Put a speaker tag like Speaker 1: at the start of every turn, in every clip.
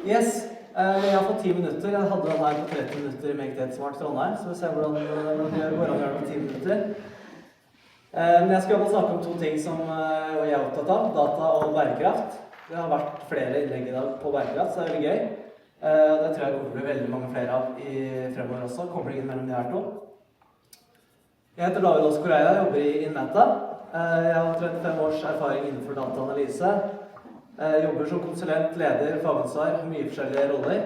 Speaker 1: Yes, jeg har fått 10 minutter. Jeg hadde den her på 30 minutter i Make Data Smart Trondheim, så vi ser hvordan det går an å gjøre det på 10 minutter. Men jeg skal i hvert fall snakke om to ting som jeg er opptatt av, data og bærekraft. Det har vært flere innlegg i dag på bærekraft, så det er veldig gøy. Det tror jeg kommer til å bli veldig mange flere av i fremover også, koblingen mellom de her to. Jeg heter David Oskar Eia, jeg jobber i Innmeta. Jeg har 35 års erfaring innenfor dataanalyse. Jeg jobber som konsulent, leder, fagansvar, mye forskjellige roller.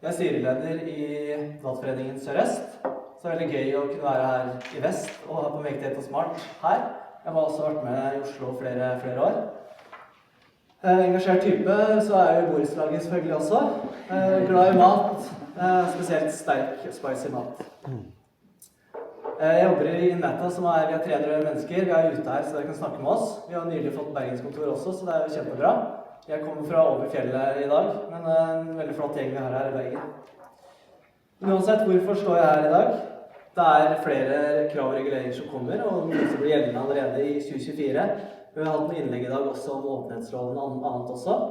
Speaker 1: Jeg er styreleder i Dataforeningen Sør-Øst, så det er veldig gøy å kunne være her i vest og ha på Make Data Smart her. Jeg har også vært med i Oslo flere år. Engasjert type, så er jeg i borettslaget selvfølgelig også. Glad i mat, spesielt sterk, spicy mat. Jeg jobber i Innmeta, vi er 300 mennesker. Vi er ute her, så dere kan snakke med oss. Vi har nylig fått Bergenskontor også, så det er jo kjempebra. Jeg kommer fra over fjellet i dag, men en veldig flott gjeng vi har her i Bergen. Men uansett, hvorfor står jeg her i dag? Det er flere krav og reguleringer som kommer, og noe som blir gjeldende allerede i 2024. Vi har hatt noen innlegg i dag også om åpenhetsloven og annet også.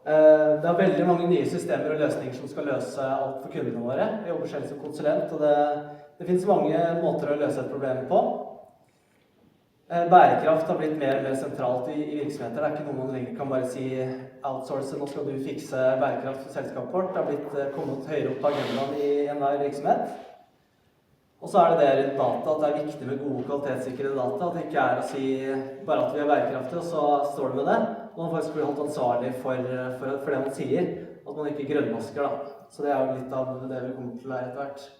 Speaker 1: Det er veldig mange nye systemer og løsninger som skal løse alt for kundene våre. Jeg jobber selv som konsulent, og det finnes mange måter å løse et problem på. Bærekraft har blitt mer og mer sentralt i virksomheter. Det er ikke noe man lenger kan bare si outsource, nå skal du fikse bærekraft for selskapet vårt. Det har kommet høyere opp på agendaen i enhver virksomhet. Og så er det rundt data, at det er viktig med gode kvalitetssikrede data. At det ikke er å si bare at vi er bærekraftige, og så står det med det. Man faktisk blir holdt ansvarlig for det man sier, at man ikke grønnvasker da. Så det er jo litt av det vi kommer til å lære etter hvert.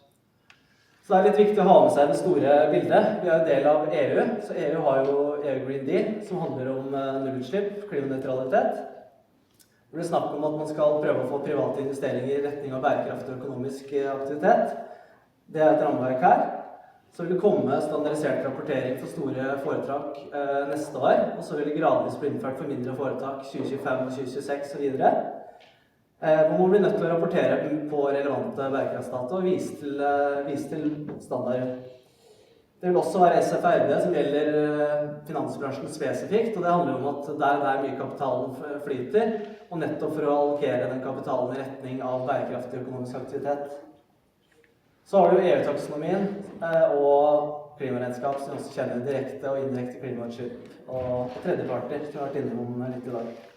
Speaker 1: Så det er litt viktig å ha med seg det store bildet. Vi er jo del av EU, så EU har jo EU Green Deal, som handler om nullutslipp, klimanøytralitet. Det blir snakk om at man skal prøve å få private investeringer i retning av bærekraftig økonomisk aktivitet. Det er et rammeverk her. Så vil det komme standardisert rapportering for store foretak neste år, og så vil det gradvis bli innført for mindre foretak 2025 og 2026 og videre. Hvor man blir nødt til å rapportere på relevante bærekraftsdata og vise til standarder. Det vil også være SFRD som gjelder finansbransjen spesifikt, og det handler om at der mye kapitalen flyter, og nettopp for å allokere den kapitalen i retning av bærekraftig økonomisk aktivitet. Så har du EU-taksonomien og klimaregnskap, som også kjenner direkte og indirekte klimautslipp, og tredjeparter, som vi har vært innom litt i dag.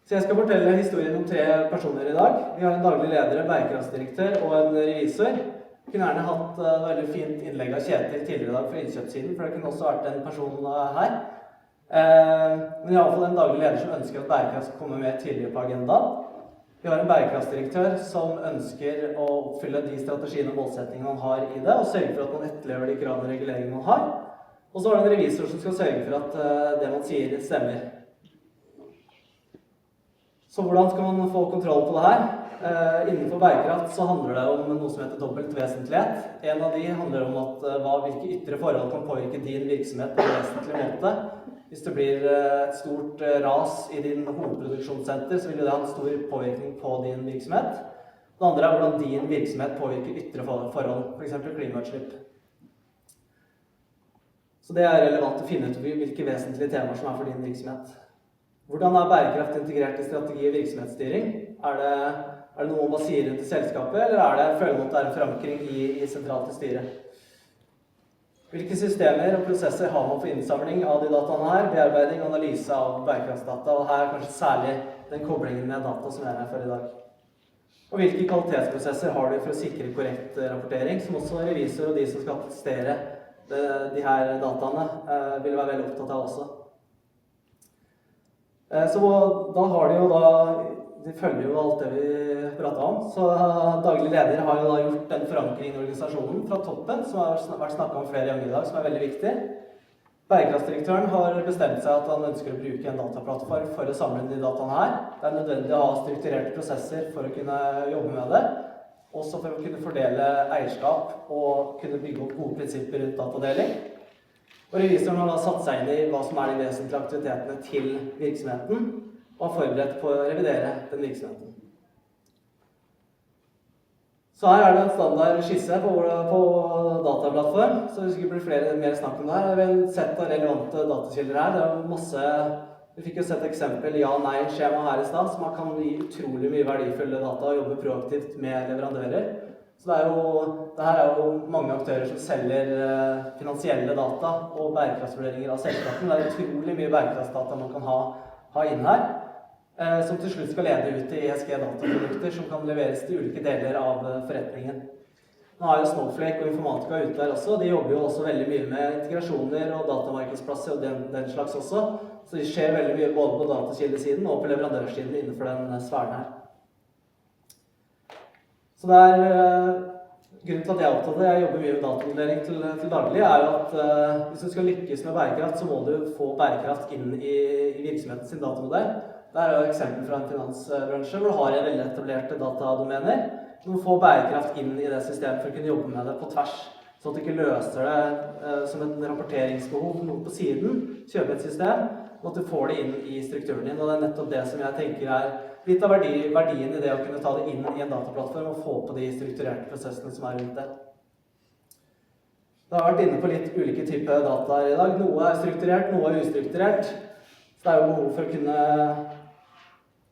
Speaker 1: Så jeg skal fortelle historien om 3 personer i dag. Vi har en daglig leder, en bærekraftsdirektør og en revisor. Vi kunne gjerne hatt et veldig fint innlegg av Kjetil tidligere i dag fra innkjøpssiden, for det kunne også vært en person her. Men i alle fall en daglig leder som ønsker at bærekraft skal komme mer tidligere på agendaen. Vi har en bærekraftsdirektør som ønsker å oppfylle de strategiene og målsettingene man har i det, og sørge for at man etterlever de kravene og reguleringene man har. Og så har det en revisor som skal sørge for at det man sier stemmer. Så hvordan skal man få kontroll på det her? Innenfor bærekraft så handler det om noe som heter dobbelt vesentlighet. En av de handler om at hvilke ytre forhold kan påvirke din virksomhet på en vesentlig måte. Hvis det blir et stort ras i din hovedproduksjonssenter, så vil det ha en stor påvirkning på din virksomhet. Det andre er hvordan din virksomhet påvirker ytre forhold, for eksempel klimautslipp. Så det er relevant å finne ut hvilke vesentlige temaer som er for din virksomhet. Hvordan er bærekraft integrert i strategi og virksomhetsstyring? Er det noe man sier rundt i selskapet, eller føler man at det er en forankring i sentralt i styret? Hvilke systemer og prosesser har man for innsamling av de dataene her, bearbeiding og analyse av bærekraftsdata, og her er kanskje særlig den koblingen med data som jeg er her for i dag. Og hvilke kvalitetsprosesser har du for å sikre korrekt rapportering, som også revisor og de som skal attestere de her dataene vil være veldig opptatt av også. Så da har de følger jo alt det vi pratet om, så daglig leder har jo da gjort den forankringen i organisasjonen fra toppen, som har vært snakket om flere ganger i dag, som er veldig viktig. Bærekraftsdirektøren har bestemt seg at han ønsker å bruke en dataplattform for å samle de dataene her. Det er nødvendig å ha strukturerte prosesser for å kunne jobbe med det, også for å kunne fordele eierskap og kunne bygge opp gode prinsipper rundt datadeling. Og revisoren har da satt seg inn i hva som er de vesentlige aktivitetene til virksomheten, og har forberedt på å revidere den virksomheten. Så her er det en standard skisse på dataplattform, så det skal bli mer snakk om det her. Det er en sett av relevante datakilder her. Det er masse Vi fikk jo sett eksempel ja-nei-skjema her i sted, som kan gi utrolig mye verdifulle data og jobbe proaktivt med leverandører. Så det her er jo mange aktører som selger finansielle data og bærekraftsvurderinger av selskapen. Det er utrolig mye bærekraftsdata man kan ha inn her, som til slutt skal lede ut til ESG-dataprodukter som kan leveres til ulike deler av forretningen. Nå er jo Snowflake og Informatica ute der også. De jobber jo også veldig mye med integrasjoner og datamarkedsplasser og den slags også. Så det skjer veldig mye både på datakildesiden og på leverandørsiden innenfor den sfæren her. Så det er grunnen til at jeg er opptatt av det, jeg jobber mye med datamodellering til daglig, er jo at hvis du skal lykkes med bærekraft, så må du få bærekraft inn i virksomheten sin datamodell. Det er jo et eksempel fra en finansbransje hvor du har en veldig etablerte datadomener. Du må få bærekraft inn i det systemet for å kunne jobbe med det på tvers, så at du ikke løser det som et rapporteringsbehov noe på siden, kjøpe et system, og at du får det inn i strukturen din. Og det er nettopp det som jeg tenker er litt av verdien i det å kunne ta det inn i en dataplattform og få på de strukturerte prosessene som er rundt det. Jeg har vært inne på litt ulike typer data i dag. Noe er strukturert, noe er ustrukturert. Så det er jo behov for å kunne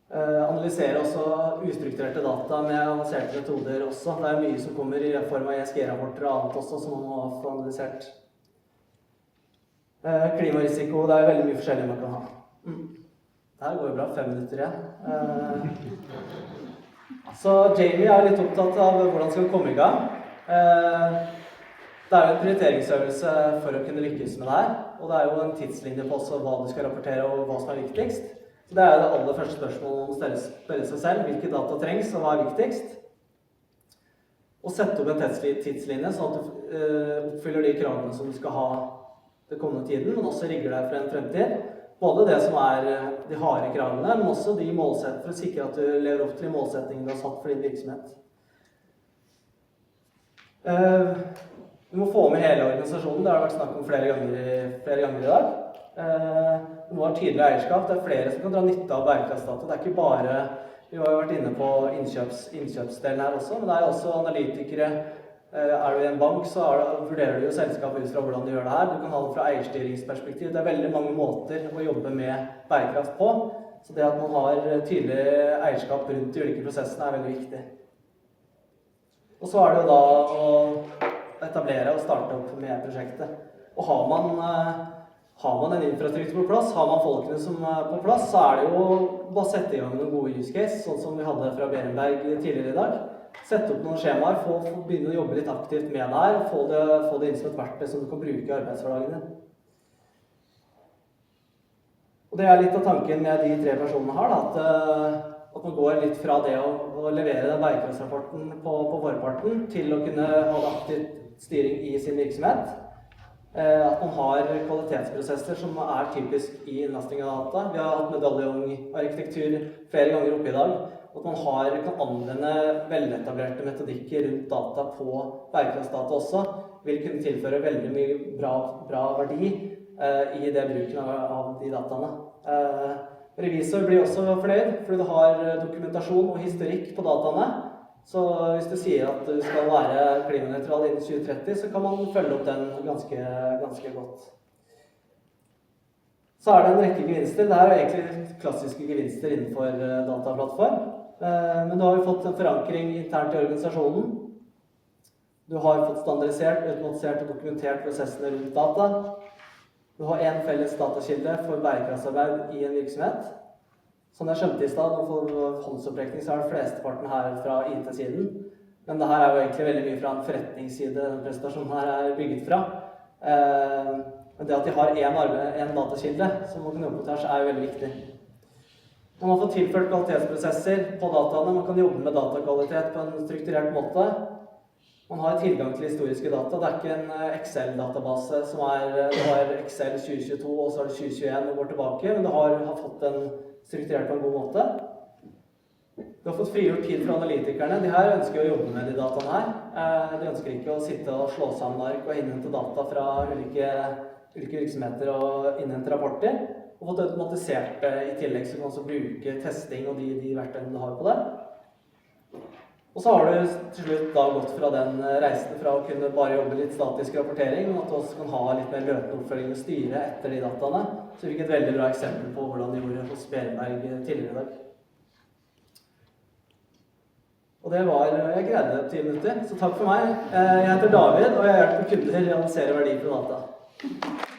Speaker 1: analysere også ustrukturerte data med avanserte metoder også. Det er mye som kommer i form av ESG-rapporter og annet også som man må få analysert. Klimarisiko, det er veldig mye forskjellig man kan ha. Det her går jo bra, 5 minutter igjen. Så Jamie er litt opptatt av hvordan skal komme i gang. Det er jo en prioriteringsøvelse for å kunne lykkes med det her, og det er jo en tidslinje på også hva du skal rapportere og hva som er viktigst. Så det er det aller første spørsmålet man må spørre seg selv. Hvilke data trengs, og hva er viktigst? Og sette opp en tidslinje, sånn at du oppfyller de kravene som du skal ha den kommende tiden, men også rigger deg for en fremtid. Både det som er de harde kravene, men også de målsettingene for å sikre at du lever opp til de målsettingene du har satt for din virksomhet. Du må få med hele organisasjonen. Det har vært snakk om flere ganger i dag. Nå har tydelig eierskap. Det er flere som kan dra nytte av bærekraftsdata. Det er ikke bare, vi har jo vært inne på innkjøpsdelen her også, men det er også analytikere. Er du i en bank, så vurderer du jo selskapet ut fra hvordan du gjør det her. Du kan ha det fra eierstyringsperspektiv. Det er veldig mange måter å jobbe med bærekraft på. Så det at man har tydelig eierskap rundt de ulike prosessene er veldig viktig. Og så er det jo da å etablere og starte opp med prosjektet. Og har man en infrastruktur på plass, har man folkene som er på plass, så er det jo bare å sette i gang noen gode use case, sånn som vi hadde fra Berenberg tidligere i dag. Sette opp noen skjemaer, begynne å jobbe litt aktivt med det her, og få det inn som et verktøy som du kan bruke i arbeidshverdagen din. Og det er litt av tanken med de 3 personene her, at man går litt fra det å levere den bærekraftsrapporten på vårparten til å kunne ha det aktiv styring i sin virksomhet. At man har kvalitetsprosesser som er typisk i innlasting av data. Vi har hatt medaljongarkitektur flere ganger oppe i dag. At man kan anvende veletablerte metodikker rundt data på bærekraftsdata også, vil kunne tilføre veldig mye bra verdi i det bruken av de dataene. Revisor blir også fornøyd, fordi du har dokumentasjon og historikk på dataene. Så hvis du sier at du skal være klimanøytral innen 2030, så kan man følge opp den ganske godt. Så er det en rekke gevinster. Dette er jo egentlig klassiske gevinster innenfor dataplattform. Men du har jo fått en forankring internt i organisasjonen. Du har fått standardisert, automatisert og dokumentert prosessene rundt data. Du har en felles datakilde for bærekraftsarbeid i en virksomhet. Som jeg skjønte i stad, når for håndsopprekning så er det flesteparten her fra IT-siden. Men det her er jo egentlig veldig mye fra en forretningsside den presentasjonen her er bygget fra. Men det at de har en datakilde som man kan jobbe på tvers er jo veldig viktig. Man har fått tilført kvalitetsprosesser på dataene, man kan jobbe med datakvalitet på en strukturert måte. Man har tilgang til historiske data. Det er ikke en Excel-database som du har Excel 2022 og så er det 2021 og går tilbake, men du har fått den strukturert på en god måte. Du har fått frigjort tid fra analytikerne. De her ønsker å jobbe med de dataene her. De ønsker ikke å sitte og slå sammen ark og innhente data fra ulike virksomheter og innhente rapporter. Og fått automatisert det i tillegg, så du kan også bruke testing og de verktøyene du har på det. Og så har du til slutt da gått fra den reisen fra å kunne bare jobbe litt statisk rapportering, men at du også kan ha litt mer løpende oppfølging og styre etter de dataene. Så vi fikk et veldig bra eksempel på hvordan de gjorde hos Berenberg tidligere i dag. Og det var, jeg greide det på 10 minutter, så takk for meg. Jeg heter David, og jeg hjelper kunder å realisere verdi fra data.